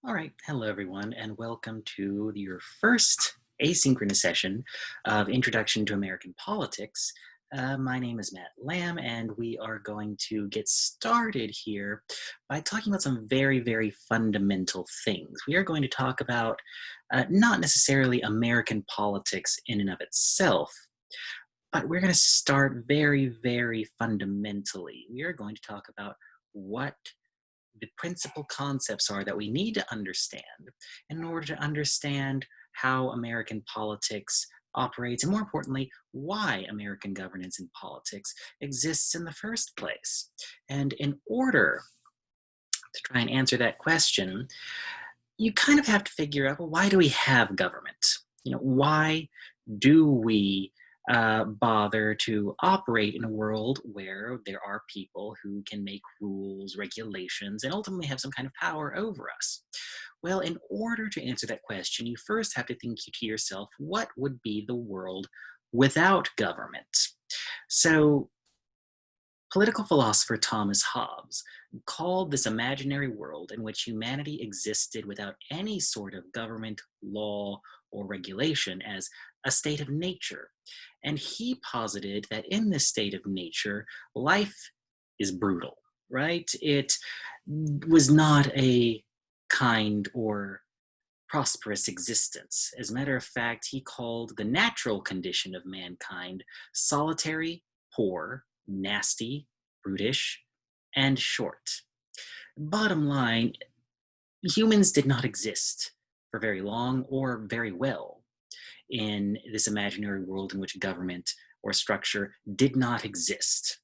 All right. Hello, everyone, and welcome to your first asynchronous session of Introduction to American Politics. My name is Matt Lamb, and we are going to get started here by talking about some very, very fundamental things. We are going to talk about not necessarily American politics in and of itself, but we're going to start very, very fundamentally. We are going to talk about what the principal concepts are that we need to understand in order to understand how American politics operates, and more importantly, why American governance and politics exists in the first place. And in order to try and answer that question, you kind of have to figure out, well, why do we have government? Why do we bother to operate in a world where there are people who can make rules, regulations, and ultimately have some kind of power over us? Well, in order to answer that question, you first have to think to yourself, what would be the world without government? So, political philosopher Thomas Hobbes called this imaginary world in which humanity existed without any sort of government, law, or regulation as a state of nature. And he posited that in this state of nature, life is brutal, right? It was not a kind or prosperous existence. As a matter of fact, he called the natural condition of mankind solitary, poor, nasty, brutish, and short. Bottom line, humans did not exist for very long or very well in this imaginary world in which government or structure did not exist.